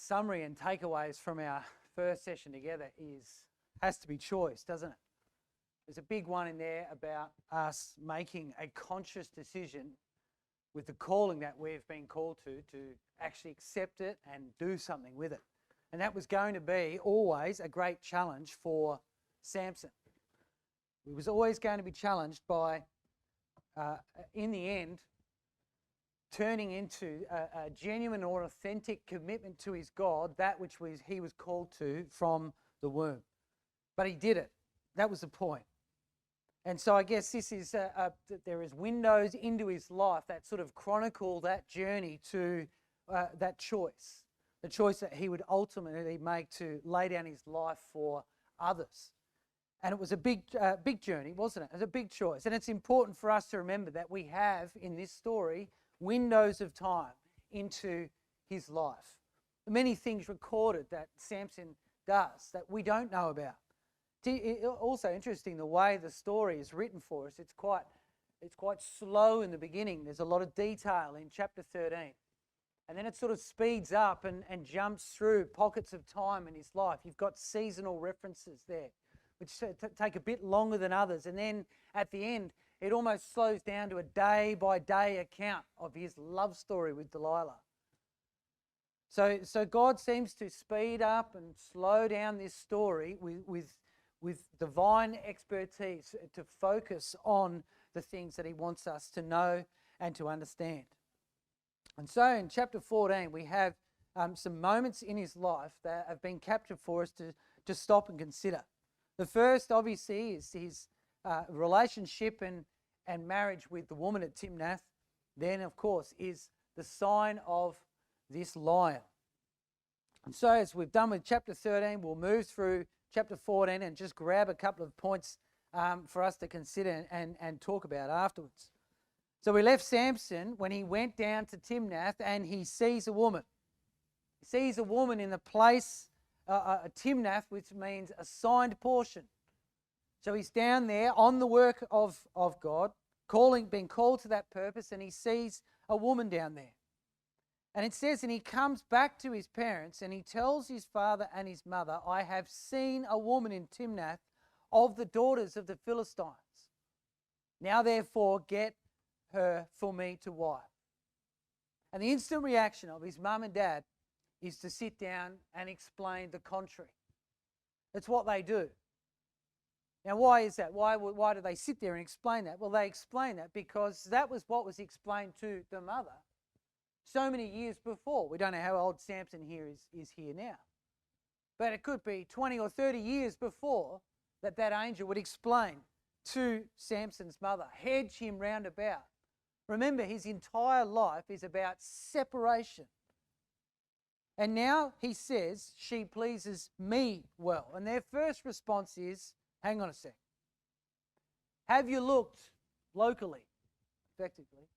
summary and takeaways from our first session together has to be choice, doesn't it? There's a big one in there about us making a conscious decision with the calling that we've been called to actually accept it and do something with it. And that was going to be always a great challenge for Samson. He was always going to be challenged by, in the end, turning into a genuine or authentic commitment to his God, that which he was called to from the womb. But he did it. That was the point. And so I guess this is, there is windows into his life that sort of chronicle that journey to that choice, the choice that he would ultimately make to lay down his life for others. And it was a big journey, wasn't it? It was a big choice. And it's important for us to remember that we have in this story windows of time into his life. Many things recorded that Samson does that we don't know about. Also interesting the way the story is written for us. It's quite slow in the beginning. There's a lot of detail in chapter 13. And then it sort of speeds up and jumps through pockets of time in his life. You've got seasonal references there, which take a bit longer than others. And then at the end, it almost slows down to a day-by-day account of his love story with Delilah. So God seems to speed up and slow down this story with divine expertise to focus on the things that he wants us to know and to understand. And so in chapter 14, we have some moments in his life that have been captured for us to stop and consider. The first, obviously, is his relationship and marriage with the woman at Timnath. Then, of course, is the sign of this lion. And so as we've done with chapter 13, we'll move through chapter 14 and just grab a couple of points for us to consider and talk about afterwards. So we left Samson when he went down to Timnath and he sees a woman. He sees a woman in the place, a Timnath, which means assigned portion. So he's down there on the work of God, being called to that purpose, and he sees a woman down there. And it says, and he comes back to his parents and he tells his father and his mother, I have seen a woman in Timnath of the daughters of the Philistines. Now therefore get her for me to wife. And the instant reaction of his mum and dad is to sit down and explain the contrary. That's what they do. Now why is that? Why do they sit there and explain that? Well, they explain that because that was what was explained to the mother so many years before. We don't know how old Samson here is here now. But it could be 20 or 30 years before that angel would explain to Samson's mother, hedge him round about. Remember, his entire life is about separation. And now he says, she pleases me well. And their first response is, hang on a sec. Have you looked locally, effectively?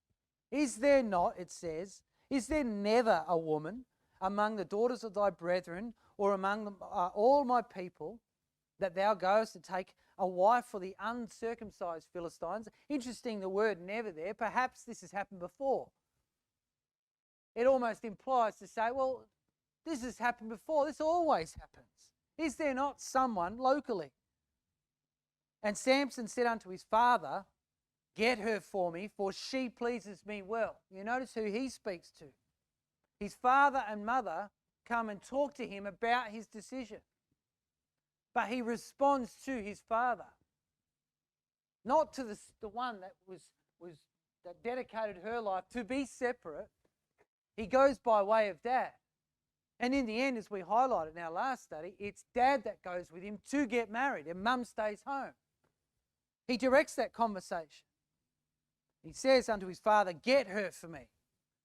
Is there not, it says, is there never a woman among the daughters of thy brethren or among them, all my people that thou goest to take a wife for the uncircumcised Philistines? Interesting, the word never there. Perhaps this has happened before. It almost implies to say, well, this has happened before. This always happens. Is there not someone locally? And Samson said unto his father, get her for me, for she pleases me well. You notice who he speaks to. His father and mother come and talk to him about his decision. But he responds to his father, not to the one that that dedicated her life to be separate. He goes by way of dad. And in the end, as we highlighted in our last study, it's dad that goes with him to get married and mum stays home. He directs that conversation. He says unto his father, get her for me,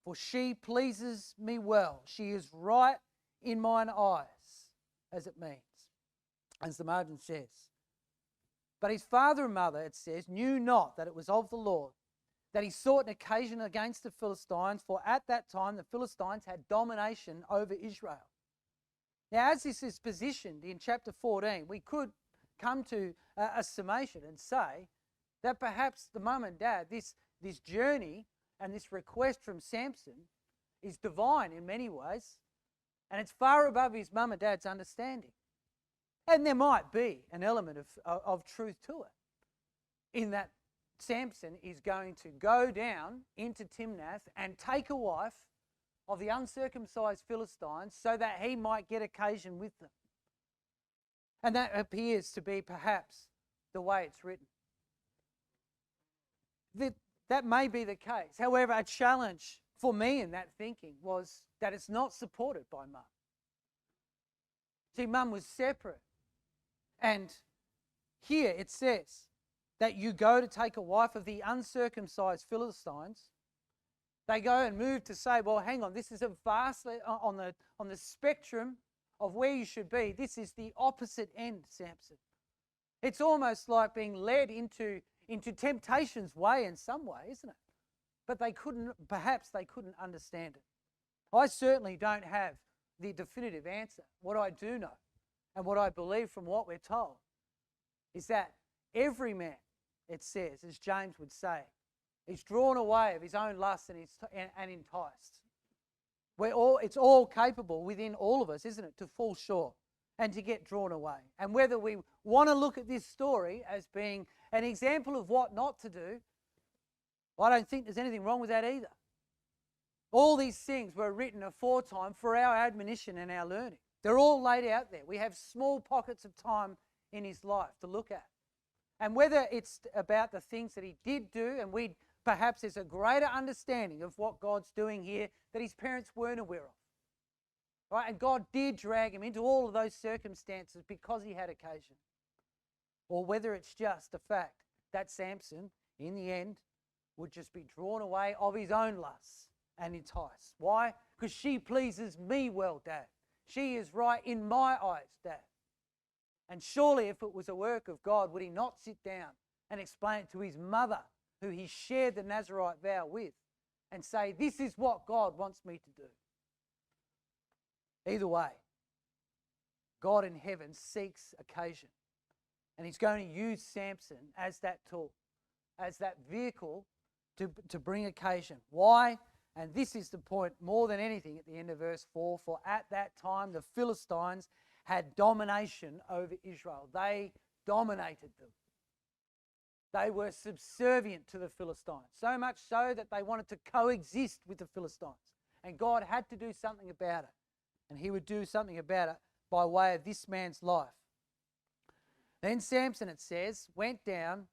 for she pleases me well. She is right in mine eyes, as it means, as the margin says. But his father and mother, it says, knew not that it was of the Lord, that he sought an occasion against the Philistines, for at that time the Philistines had domination over Israel. Now, as this is positioned in chapter 14, we could come to a summation and say that perhaps the mum and dad, this journey and this request from Samson is divine in many ways, And it's far above his mum and dad's understanding. And there might be an element of truth to it, in that Samson is going to go down into Timnath and take a wife of the uncircumcised Philistines so that he might get occasion with them. And that appears to be perhaps the way it's written. That may be the case. However, a challenge for me in that thinking was that it's not supported by mum. See, mum was separate. And here it says that you go to take a wife of the uncircumcised Philistines. They go and move to say, well, hang on, this is a vastly on the spectrum of where you should be. This is the opposite end, Samson. It's almost like being led into temptation's way in some way, isn't it? But perhaps they couldn't understand it. I certainly don't have the definitive answer. What I do know, and what I believe from what we're told, is that every man, it says, as James would say, is drawn away of his own lust and enticed. It's all capable within all of us, isn't it, to fall short and to get drawn away. And whether we want to look at this story as being an example of what not to do, I don't think there's anything wrong with that either. All these things were written aforetime for our admonition and our learning. They're all laid out there. We have small pockets of time in his life to look at. And whether it's about the things that he did do, and perhaps there's a greater understanding of what God's doing here that his parents weren't aware of. Right? And God did drag him into all of those circumstances because he had occasion. Or whether it's just the fact that Samson, in the end, would just be drawn away of his own lusts and enticed. Why? Because she pleases me well, Dad. She is right in my eyes, Dad. And surely if it was a work of God, would he not sit down and explain it to his mother, who he shared the Nazirite vow with, and say, this is what God wants me to do? Either way, God in heaven seeks occasion. And he's going to use Samson as that tool, as that vehicle to bring occasion. Why? And this is the point more than anything at the end of verse 4. For at that time the Philistines had domination over Israel. They dominated them. They were subservient to the Philistines, so much so that they wanted to coexist with the Philistines. And God had to do something about it. And he would do something about it by way of this man's life. Then Samson, it says, went down,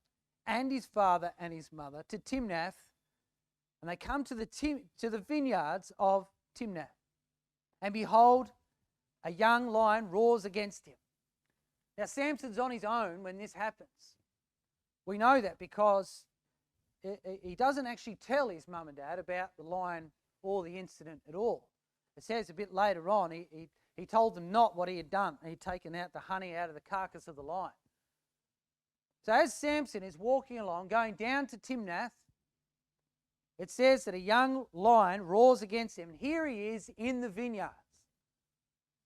and his father and his mother, to Timnath, and they come to the vineyards of Timnath. And behold, a young lion roars against him. Now, Samson's on his own when this happens. We know that because he doesn't actually tell his mum and dad about the lion or the incident at all. It says a bit later on, he told them not what he had done. He'd taken out the honey out of the carcass of the lion. So as Samson is walking along, going down to Timnath, it says that a young lion roars against him. And here he is in the vineyards.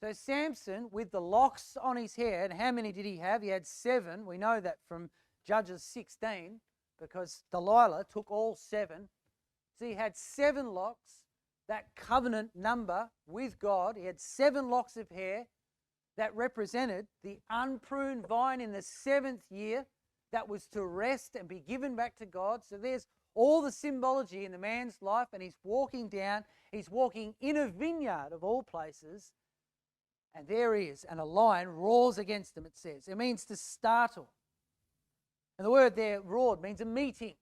So Samson, with the locks on his hair, and how many did he have? He had 7. We know that from Judges 16, because Delilah took all 7. So he had 7 locks, that covenant number with God. He had 7 locks of hair that represented the unpruned vine in the 7th year that was to rest and be given back to God. So there's all the symbology in the man's life, and he's walking down. He's walking in a vineyard of all places, and there he is, and a lion roars against him, it says. It means to startle. And the word there, roared, means a meeting.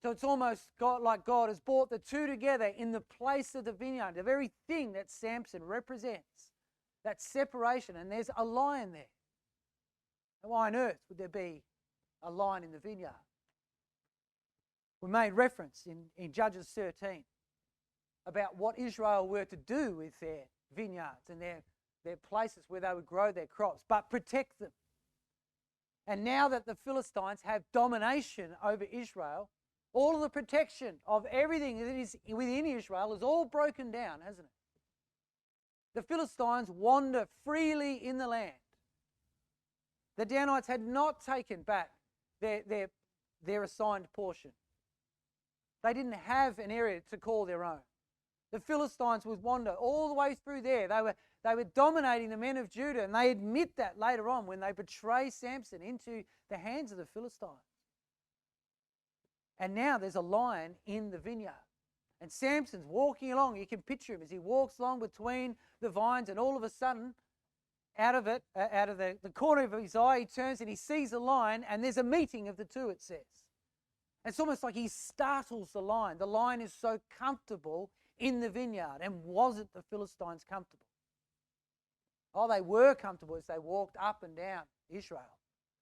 So it's almost like God has brought the two together in the place of the vineyard, the very thing that Samson represents, that separation, and there's a lion there. And why on earth would there be a lion in the vineyard? We made reference in Judges 13 about what Israel were to do with their vineyards and their places where they would grow their crops, but protect them. And now that the Philistines have domination over Israel, all of the protection of everything that is within Israel is all broken down, hasn't it? The Philistines wander freely in the land. The Danites had not taken back their assigned portion. They didn't have an area to call their own. The Philistines would wander all the way through there. They were dominating the men of Judah, and they admit that later on when they betray Samson into the hands of the Philistines. And now there's a lion in the vineyard. And Samson's walking along. You can picture him as he walks along between the vines, and all of a sudden, out of the corner of his eye, he turns and he sees a lion, and there's a meeting of the two, it says. It's almost like he startles the lion. The lion is so comfortable in the vineyard. And wasn't the Philistines comfortable? Oh, they were comfortable as they walked up and down Israel.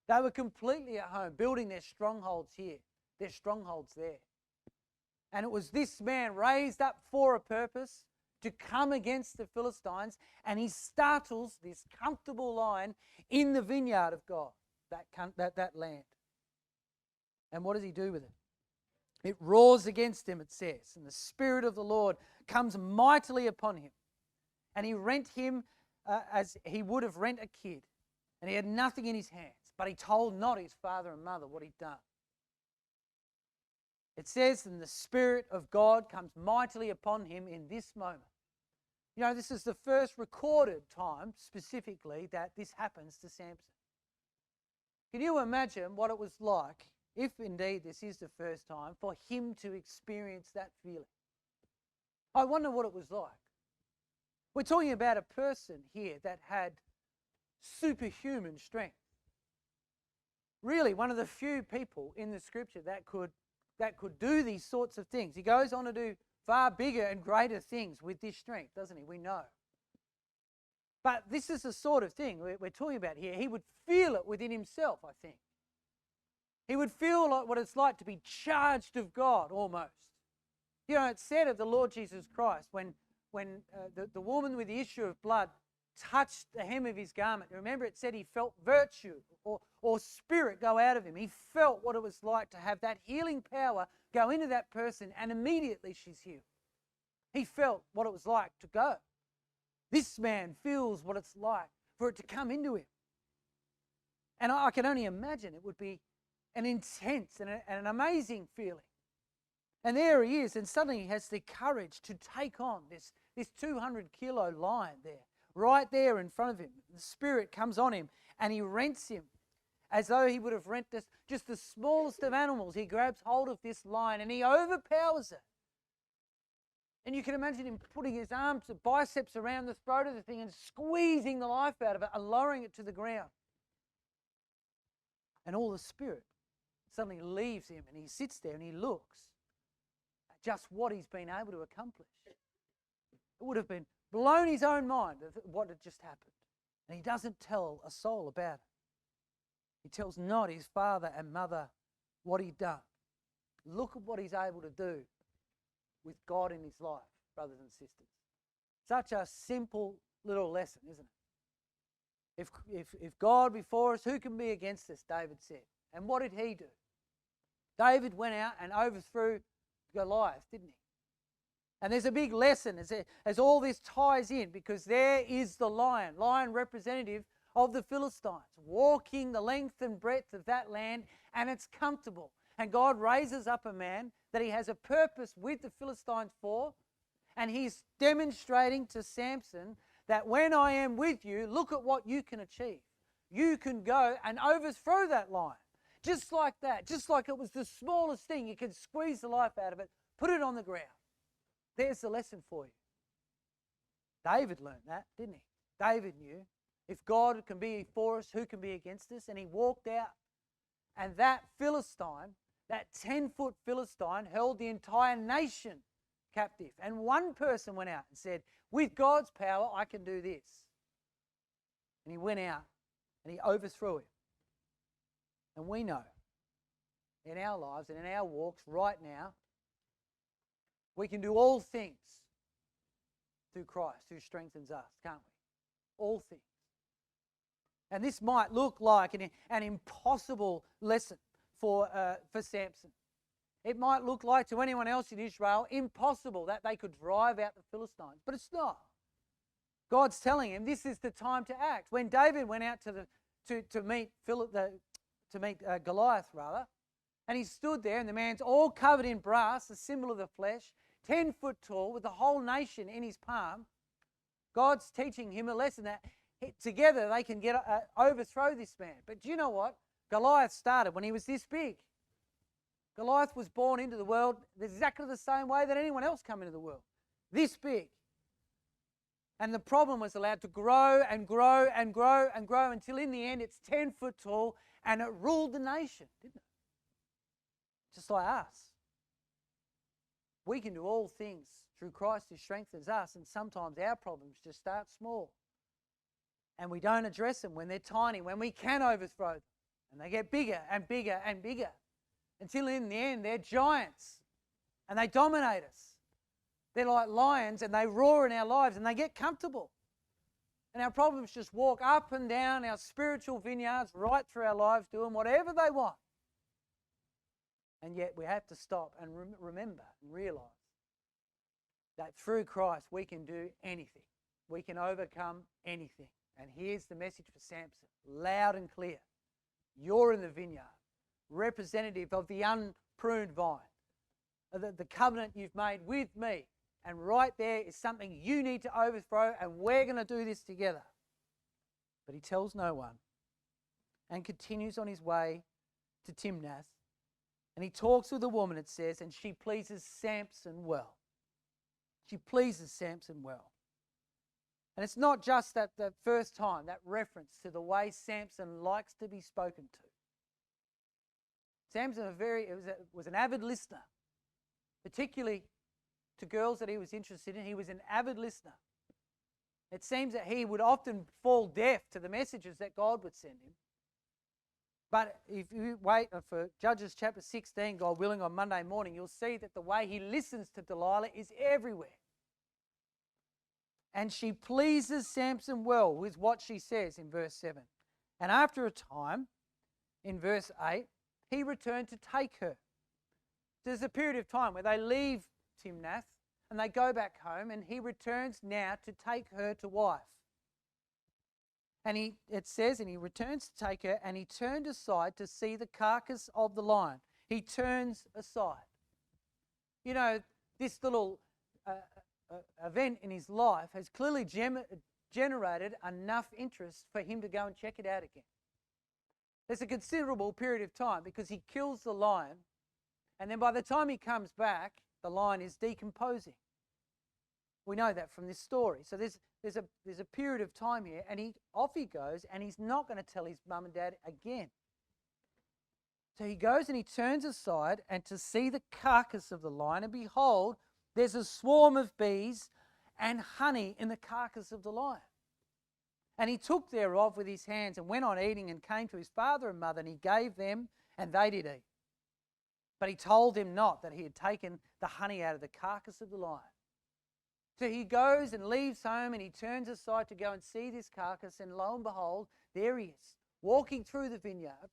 They were completely at home, building their strongholds here, their strongholds there. And it was this man raised up for a purpose to come against the Philistines, and he startles this comfortable lion in the vineyard of God, that land. And what does he do with it? It roars against him, it says, and the Spirit of the Lord comes mightily upon him. And he rent him as he would have rent a kid. And he had nothing in his hands, but he told not his father and mother what he'd done. It says, and the Spirit of God comes mightily upon him in this moment. You know, this is the first recorded time, specifically, that this happens to Samson. Can you imagine what it was like, if indeed this is the first time, for him to experience that feeling? I wonder what it was like. We're talking about a person here that had superhuman strength. Really, one of the few people in the Scripture that could do these sorts of things. He goes on to do far bigger and greater things with this strength, doesn't he? We know. But this is the sort of thing we're talking about here. He would feel it within himself, I think. He would feel like what it's like to be charged of God, almost. You know, it's said of the Lord Jesus Christ, when the woman with the issue of blood touched the hem of his garment. Remember, it said he felt virtue or spirit go out of him. He felt what it was like to have that healing power go into that person, and immediately she's healed. He felt what it was like to go. This man feels what it's like for it to come into him. And I can only imagine it would be an intense and an amazing feeling. And there he is, and suddenly he has the courage to take on this 200-kilo lion there, right there in front of him. The Spirit comes on him, and he rents him as though he would have rent just the smallest of animals. He grabs hold of this lion, and he overpowers it. And you can imagine him putting his arms, biceps around the throat of the thing and squeezing the life out of it and lowering it to the ground. And all the Spirit suddenly leaves him, and he sits there and he looks at just what he's been able to accomplish. It would have been blown his own mind of what had just happened. And he doesn't tell a soul about it. He tells not his father and mother what he'd done. Look at what he's able to do with God in his life, brothers and sisters. Such a simple little lesson, isn't it? If God before us, who can be against us, David said. And what did he do? David went out and overthrew Goliath, didn't he? And there's a big lesson as all this ties in, because there is the lion representative of the Philistines, walking the length and breadth of that land, and it's comfortable. And God raises up a man that he has a purpose with the Philistines for, and he's demonstrating to Samson that when I am with you, look at what you can achieve. You can go and overthrow that lion. Just like that, just like it was the smallest thing, you can squeeze the life out of it, put it on the ground. There's the lesson for you. David learned that, didn't he? David knew if God can be for us, who can be against us? And he walked out. And that Philistine, that 10-foot Philistine, held the entire nation captive. And one person went out and said, with God's power, I can do this. And he went out and he overthrew him. And we know in our lives and in our walks right now, we can do all things through Christ who strengthens us, can't we? All things. And this might look like an impossible lesson for Samson. It might look like to anyone else in Israel impossible that they could drive out the Philistines, but it's not. God's telling him this is the time to act. When David went out to meet Goliath, and he stood there, and the man's all covered in brass, the symbol of the flesh, 10 foot tall with the whole nation in his palm. God's teaching him a lesson that together they can overthrow this man. But do you know what? Goliath started when he was this big. Goliath was born into the world exactly the same way that anyone else came into the world. This big. And the problem was allowed to grow and grow and grow and grow until in the end it's 10 foot tall and it ruled the nation, didn't it? Just like us. We can do all things through Christ who strengthens us, and sometimes our problems just start small. And we don't address them when they're tiny, when we can overthrow them. And they get bigger and bigger and bigger until in the end they're giants and they dominate us. They're like lions and they roar in our lives and they get comfortable. And our problems just walk up and down our spiritual vineyards right through our lives doing whatever they want. And yet we have to stop and remember and realise that through Christ we can do anything. We can overcome anything. And here's the message for Samson, loud and clear. You're in the vineyard, representative of the unpruned vine, the covenant you've made with me. And right there is something you need to overthrow, and we're going to do this together. But he tells no one and continues on his way to Timnath. And he talks with the woman, it says, and she pleases Samson well. She pleases Samson well. And it's not just that the first time, that reference to the way Samson likes to be spoken to. Samson was an avid listener, particularly to girls that he was interested in. He was an avid listener. It seems that he would often fall deaf to the messages that God would send him. But if you wait for Judges chapter 16, God willing, on Monday morning, you'll see that the way he listens to Delilah is everywhere. And she pleases Samson well with what she says in verse 7. And after a time, in verse 8, he returned to take her. There's a period of time where they leave Timnath and they go back home, and he returns now to take her to wife. And it says, and he returns to take her, and he turned aside to see the carcass of the lion. He turns aside. You know, this little event in his life has clearly generated enough interest for him to go and check it out again. There's a considerable period of time because he kills the lion, and then by the time he comes back, the lion is decomposing. We know that from this story. So there's a period of time here, and off he goes, and he's not going to tell his mum and dad again. So he goes and he turns aside and to see the carcass of the lion, and behold, there's a swarm of bees and honey in the carcass of the lion. And he took thereof with his hands and went on eating, and came to his father and mother, and he gave them, and they did eat. But he told them not that he had taken the honey out of the carcass of the lion. So he goes and leaves home, and he turns aside to go and see this carcass, and lo and behold, there he is, walking through the vineyard.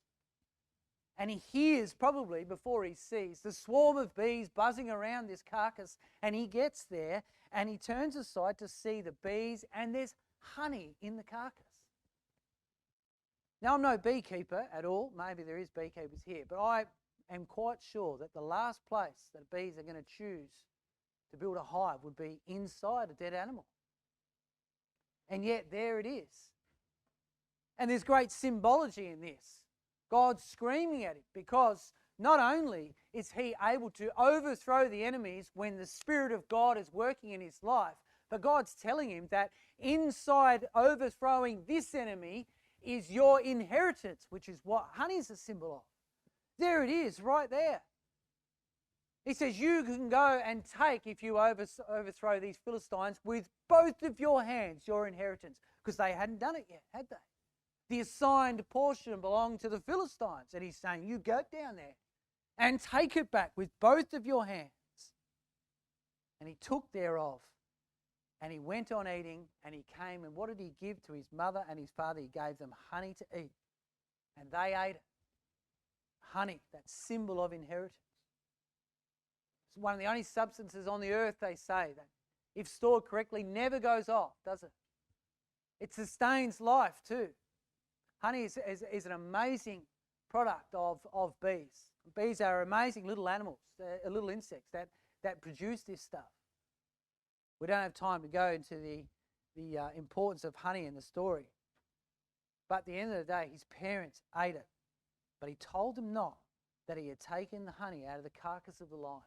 And he hears, probably before he sees, the swarm of bees buzzing around this carcass, and he gets there, and he turns aside to see the bees, and there's honey in the carcass. Now, I'm no beekeeper at all. Maybe there is beekeepers here, but I am quite sure that the last place that bees are going to choose to build a hive would be inside a dead animal. And yet there it is. And there's great symbology in this. God's screaming at him because not only is he able to overthrow the enemies when the Spirit of God is working in his life, but God's telling him that inside overthrowing this enemy is your inheritance, which is what honey is a symbol of. There it is, right there. He says, you can go and take, if you overthrow these Philistines, with both of your hands, your inheritance. Because they hadn't done it yet, had they? The assigned portion belonged to the Philistines. And he's saying, you go down there and take it back with both of your hands. And he took thereof, and he went on eating, and he came, and what did he give to his mother and his father? He gave them honey to eat. And they ate it. Honey, that symbol of inheritance. It's one of the only substances on the earth, they say, that if stored correctly never goes off, does it? It sustains life too. Honey is an amazing product of bees. Bees are amazing little animals, little insects that that produced this stuff. We don't have time to go into the importance of honey in the story. But at the end of the day, his parents ate it. But he told them not that he had taken the honey out of the carcass of the lion.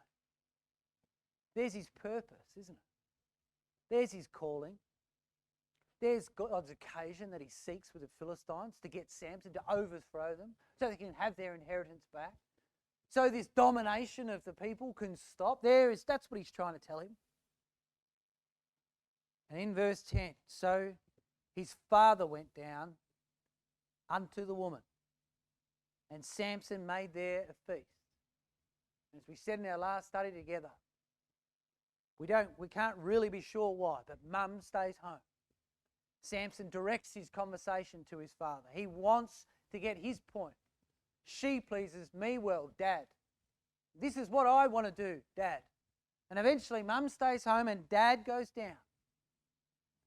There's his purpose, isn't it? There's his calling. There's God's occasion that he seeks with the Philistines to get Samson to overthrow them so they can have their inheritance back. So this domination of the people can stop. That's what he's trying to tell him. And in verse 10, so his father went down unto the woman, and Samson made there a feast. As we said in our last study together, we can't really be sure why, but mum stays home. Samson directs his conversation to his father. He wants to get his point. She pleases me well, Dad. This is what I want to do, Dad. And eventually mum stays home and Dad goes down.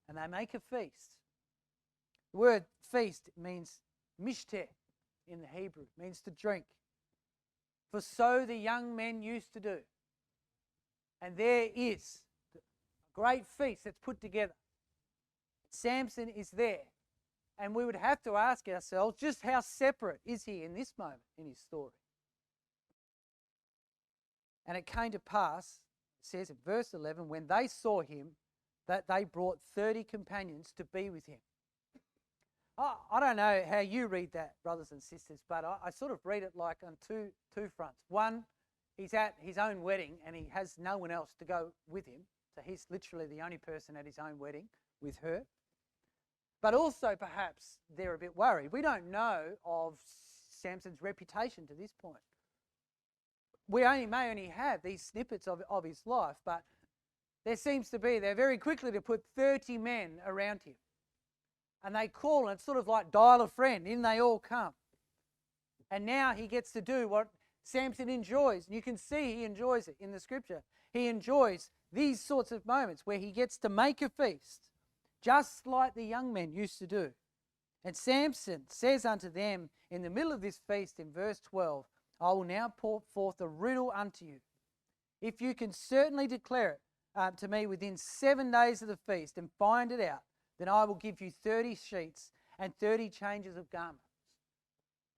And they make a feast. The word feast means mishteh in the Hebrew. It means to drink. For so the young men used to do. And there is a great feast that's put together. Samson is there. And we would have to ask ourselves, just how separate is he in this moment in his story? And it came to pass, it says in verse 11, when they saw him, that they brought 30 companions to be with him. I don't know how you read that, brothers and sisters, but I sort of read it like on two fronts. One, he's at his own wedding and he has no one else to go with him. So he's literally the only person at his own wedding with her. But also perhaps they're a bit worried. We don't know of Samson's reputation to this point. We may only have these snippets of his life, but there seems to be, they're very quickly to put 30 men around him. And they call, and it's sort of like dial a friend, in they all come. And now he gets to do what Samson enjoys. And you can see he enjoys it in the scripture. He enjoys these sorts of moments where he gets to make a feast, just like the young men used to do. And Samson says unto them in the middle of this feast in verse 12, I will now pour forth a riddle unto you. If you can certainly declare it to me within 7 days of the feast and find it out, then I will give you 30 sheets and 30 changes of garments.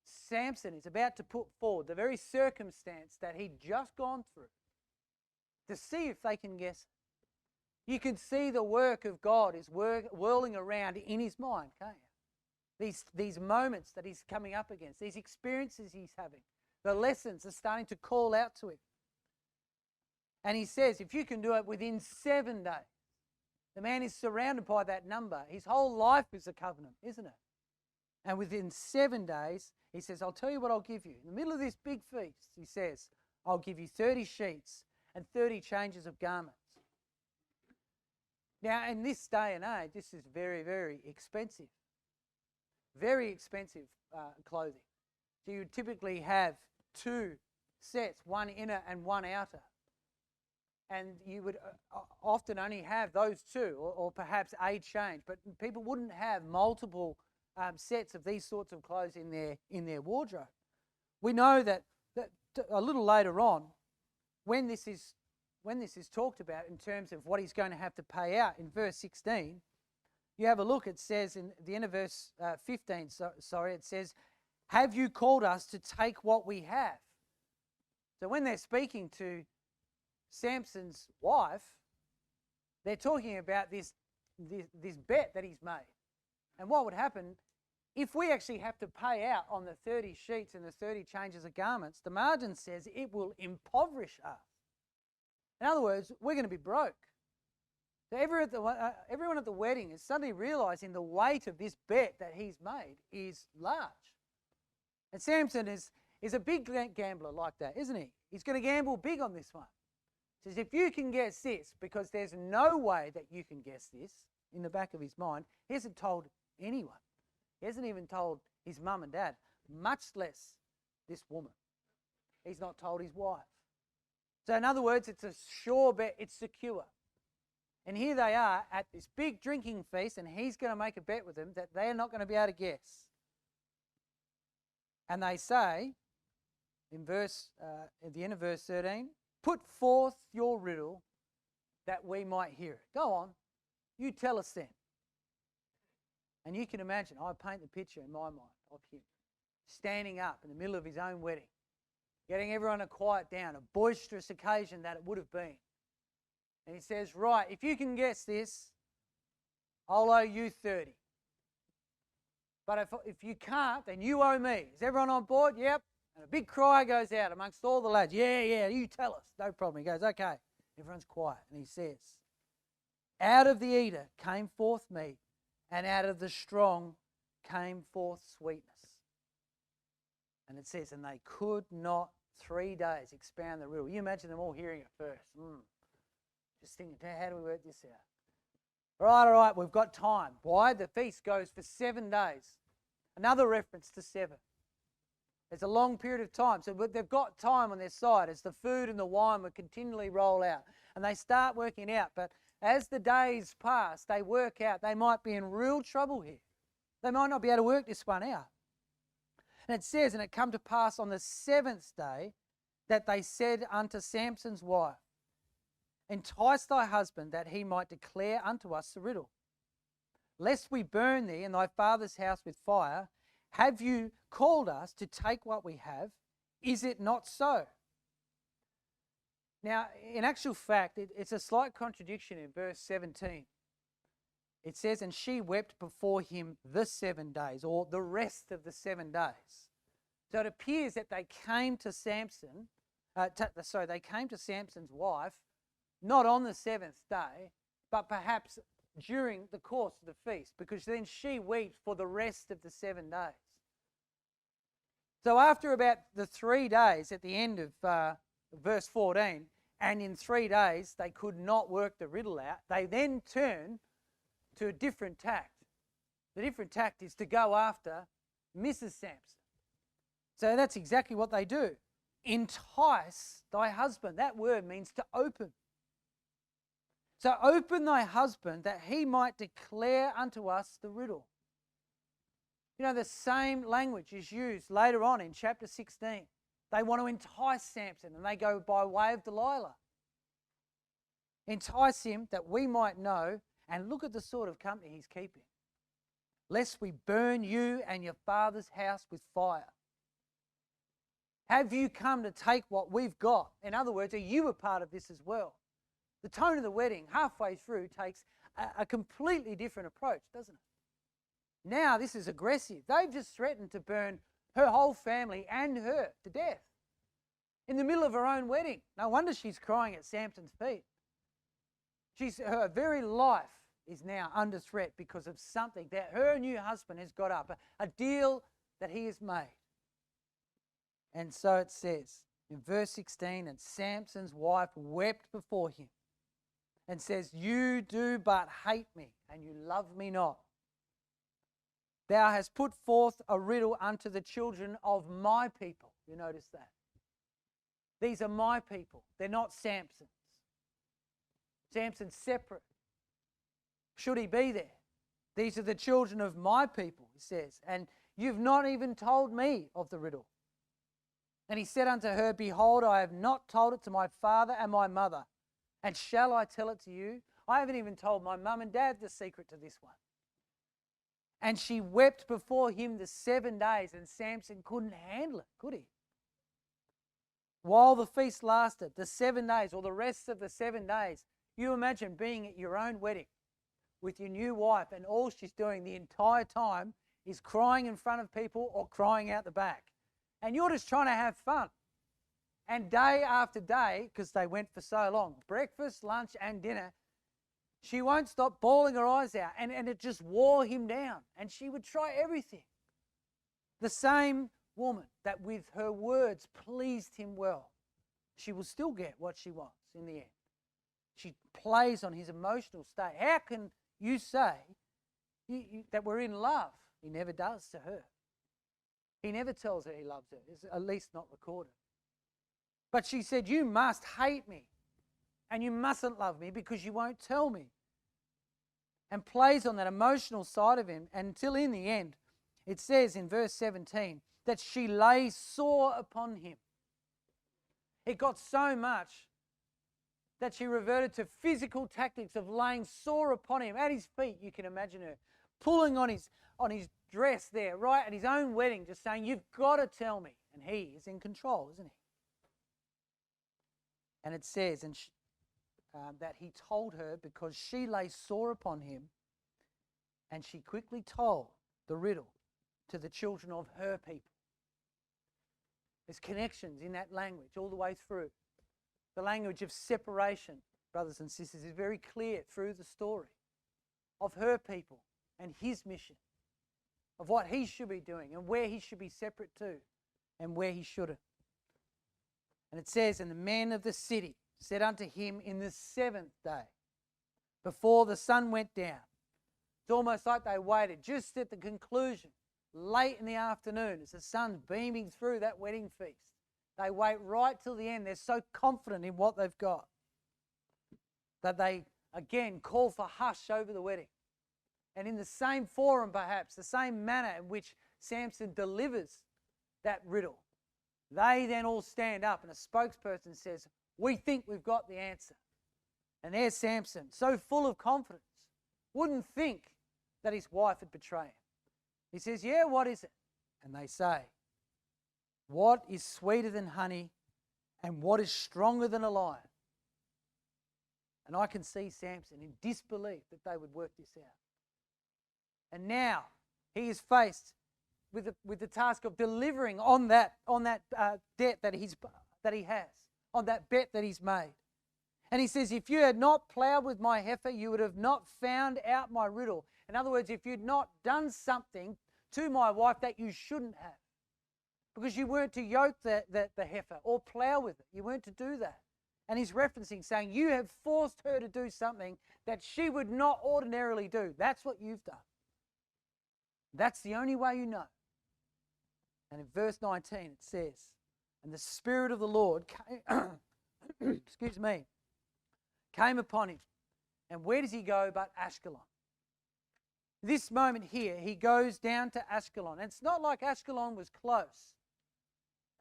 Samson is about to put forward the very circumstance that he'd just gone through to see if they can guess it. You can see the work of God is whirling around in his mind, can't you? These moments that he's coming up against, these experiences he's having, the lessons are starting to call out to him. And he says, if you can do it within 7 days, the man is surrounded by that number. His whole life is a covenant, isn't it? And within 7 days, he says, I'll tell you what I'll give you. In the middle of this big feast, he says, I'll give you 30 sheets and 30 changes of garments. Now, in this day and age, this is very, very expensive. Very expensive clothing. So you typically have 2 sets, one inner and one outer. And you would often only have those 2, or perhaps a change. But people wouldn't have multiple sets of these sorts of clothes in their wardrobe. We know that a little later on, when this is talked about in terms of what he's going to have to pay out in verse 16, you have a look. It says in the end of verse 15. It says, "Have you called us to take what we have?" So when they're speaking to Samson's wife, they're talking about this bet that he's made. And what would happen if we actually have to pay out on the 30 sheets and the 30 changes of garments? The margin says it will impoverish us. In other words, we're going to be broke. So everyone at the wedding is suddenly realizing the weight of this bet that he's made is large. And Samson is a big gambler like that, isn't he? He's going to gamble big on this one. Says, if you can guess this, because there's no way that you can guess this, in the back of his mind, he hasn't told anyone. He hasn't even told his mum and dad, much less this woman. He's not told his wife. So in other words, it's a sure bet, it's secure. And here they are at this big drinking feast, and he's going to make a bet with them that they're not going to be able to guess. And they say, at the end of verse 13, put forth your riddle that we might hear it. Go on, you tell us then. And you can imagine, I paint the picture in my mind of him standing up in the middle of his own wedding, getting everyone to quiet down, a boisterous occasion that it would have been. And he says, right, if you can guess this, I'll owe you 30. But if you can't, then you owe me. Is everyone on board? Yep. And a big cry goes out amongst all the lads. Yeah, you tell us. No problem. He goes, okay. Everyone's quiet. And he says, out of the eater came forth meat, and out of the strong came forth sweetness. And it says, and they could not 3 days expound the riddle. You imagine them all hearing it first. Just thinking, how do we work this out? All right, we've got time. Why? The feast goes for 7 days. Another reference to 7. It's a long period of time. So but they've got time on their side as the food and the wine will continually roll out. And they start working out. But as the days pass, they work out they might be in real trouble here. They might not be able to work this one out. And it says, and it come to pass on the 7th day that they said unto Samson's wife, entice thy husband that he might declare unto us the riddle. Lest we burn thee and thy father's house with fire, have you called us to take what we have? Is it not so? Now, in actual fact, it's a slight contradiction in verse 17. It says, and she wept before him the 7 days, or the rest of the 7 days. So it appears that they came to Samson, they came to Samson's wife, not on the 7th day, but perhaps during the course of the feast, because then she wept for the rest of the 7 days. So after about the 3 days at the end of verse 14, and in 3 days they could not work the riddle out, they then turn to a different tact. The different tact is to go after Mrs. Samson. So that's exactly what they do. Entice thy husband. That word means to open. So open thy husband that he might declare unto us the riddle. You know, the same language is used later on in chapter 16. They want to entice Samson and they go by way of Delilah. Entice him that we might know, and look at the sort of company he's keeping. Lest we burn you and your father's house with fire. Have you come to take what we've got? In other words, are you a part of this as well? The tone of the wedding halfway through takes a completely different approach, doesn't it? Now this is aggressive. They've just threatened to burn her whole family and her to death in the middle of her own wedding. No wonder she's crying at Samson's feet. Her very life is now under threat because of something that her new husband has got up, a deal that he has made. And so it says in verse 16, and Samson's wife wept before him and says, you do but hate me, and you love me not. Thou hast put forth a riddle unto the children of my people. You notice that? These are my people. They're not Samson's. Samson's separate. Should he be there? These are the children of my people, he says, and you've not even told me of the riddle. And he said unto her, behold, I have not told it to my father and my mother, and shall I tell it to you? I haven't even told my mum and dad the secret to this one. And she wept before him the 7 days, and Samson couldn't handle it, could he? While the feast lasted, the 7 days, or the rest of the 7 days, you imagine being at your own wedding with your new wife, and all she's doing the entire time is crying in front of people or crying out the back. And you're just trying to have fun. And day after day, because they went for so long, breakfast, lunch and dinner, she won't stop bawling her eyes out, and it just wore him down. And she would try everything. The same woman that with her words pleased him well, she will still get what she wants in the end. She plays on his emotional state. How can you say that we're in love? He never does to her. He never tells her he loves her. It's at least not recorded. But she said, you must hate me and you mustn't love me because you won't tell me. And plays on that emotional side of him until in the end, it says in verse 17, that she lay sore upon him. It got so much that she reverted to physical tactics of laying sore upon him at his feet. You can imagine her pulling on his dress there, right at his own wedding, just saying, "You've got to tell me." And he is in control, isn't he? And it says that he told her because she lay sore upon him, and she quickly told the riddle to the children of her people. There's connections in that language all the way through. The language of separation, brothers and sisters, is very clear through the story of her people and his mission, of what he should be doing and where he should be separate to and where he shouldn't. And it says, "And the men of the city said unto him in the 7th day, before the sun went down." It's almost like they waited just at the conclusion, late in the afternoon, as the sun's beaming through that wedding feast. They wait right till the end. They're so confident in what they've got that they, again, call for hush over the wedding. And in the same forum, perhaps, the same manner in which Samson delivers that riddle, they then all stand up and a spokesperson says, "We think we've got the answer." And there's Samson, so full of confidence, wouldn't think that his wife had betrayed him. He says, "Yeah, what is it?" And they say, "What is sweeter than honey and what is stronger than a lion?" And I can see Samson in disbelief that they would work this out. And now he is faced with the task of delivering on that debt that he has, on that bet that he's made. And he says, "If you had not ploughed with my heifer, you would have not found out my riddle." In other words, if you'd not done something to my wife that you shouldn't have, because you weren't to yoke the heifer or plough with it. You weren't to do that. And he's referencing, saying, you have forced her to do something that she would not ordinarily do. That's what you've done. That's the only way you know. And in verse 19 it says, "And the Spirit of the Lord came, came upon him." And where does he go but Ashkelon? This moment here, he goes down to Ashkelon. And it's not like Ashkelon was close.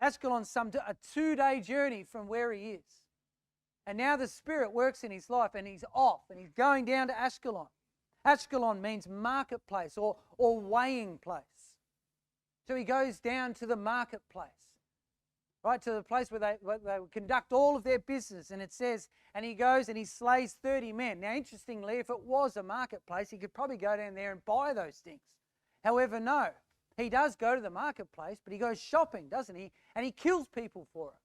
Ashkelon's some a 2-day journey from where he is. And now the Spirit works in his life and he's off and he's going down to Ashkelon. Ashkelon means marketplace or weighing place. So he goes down to the marketplace, right, to the place where they conduct all of their business. And it says, and he goes and he slays 30 men. Now, interestingly, if it was a marketplace, he could probably go down there and buy those things. However, no. He does go to the marketplace, but he goes shopping, doesn't he? And he kills people for it.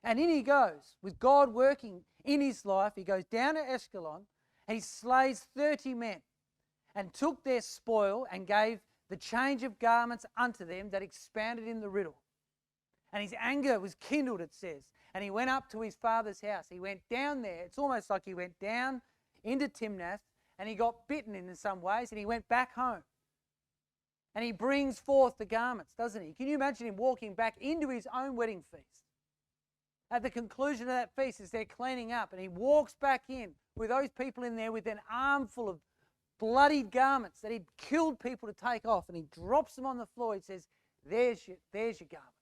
And in he goes, with God working in his life. He goes down to Ashkelon and he slays 30 men and took their spoil and gave the change of garments unto them that expounded in the riddle. And his anger was kindled, it says. And he went up to his father's house. He went down there. It's almost like he went down into Timnath and he got bitten in some ways and he went back home. And he brings forth the garments, doesn't he? Can you imagine him walking back into his own wedding feast? At the conclusion of that feast, as they're cleaning up, and he walks back in with those people in there with an armful of bloodied garments that he'd killed people to take off, and he drops them on the floor. He says, there's your garment.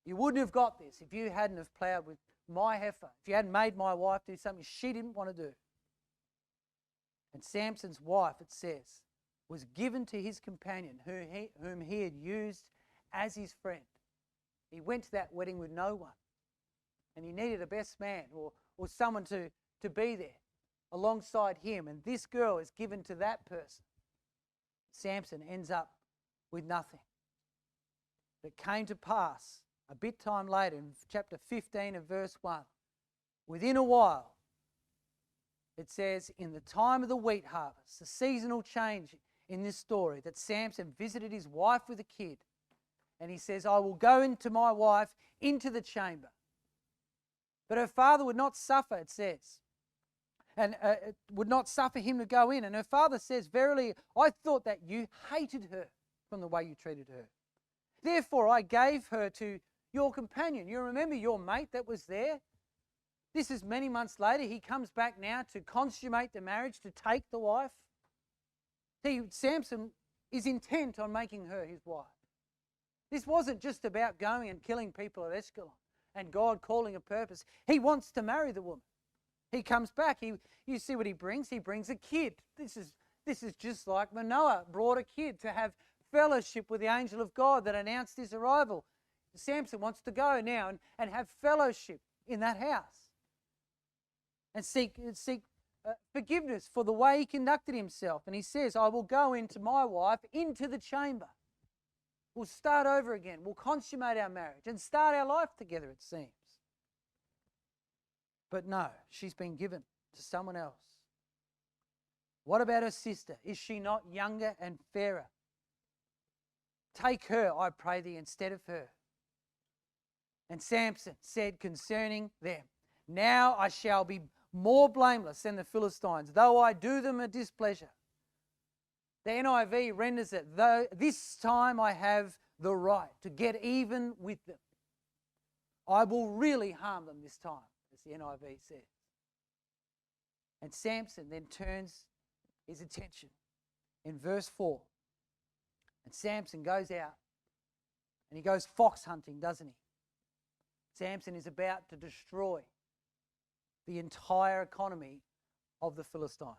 You wouldn't have got this if you hadn't have ploughed with my heifer, if you hadn't made my wife do something she didn't want to do. And Samson's wife, it says, was given to his companion whom he had used as his friend. He went to that wedding with no one. And he needed a best man or someone to be there alongside him. And this girl is given to that person. Samson ends up with nothing. But it came to pass a bit time later in chapter 15 and verse 1. Within a while, it says, in the time of the wheat harvest, the seasonal change in this story, that Samson visited his wife with a kid. And he says, I will go into my wife into the chamber. But her father would not suffer, it says, and would not suffer him to go in. And her father says, verily, I thought that you hated her from the way you treated her. Therefore, I gave her to your companion. You remember your mate that was there? This is many months later. He comes back now to consummate the marriage, to take the wife. See, Samson is intent on making her his wife. This wasn't just about going and killing people at Ashkelon and God calling a purpose. He wants to marry the woman. He comes back. You see what he brings? He brings a kid. This is just like Manoah brought a kid to have fellowship with the angel of God that announced his arrival. Samson wants to go now and have fellowship in that house and seek forgiveness for the way he conducted himself. And he says, I will go into my wife into the chamber. We'll start over again. We'll consummate our marriage and start our life together, it seems. But no, she's been given to someone else. What about her sister? Is she not younger and fairer? Take her, I pray thee, instead of her. And Samson said concerning them, now I shall be more blameless than the Philistines, though I do them a displeasure. The NIV renders it, though this time I have the right to get even with them. I will really harm them this time, as the NIV says. And Samson then turns his attention in verse 4. And Samson goes out and he goes fox hunting, doesn't he? Samson is about to destroy the entire economy of the Philistines.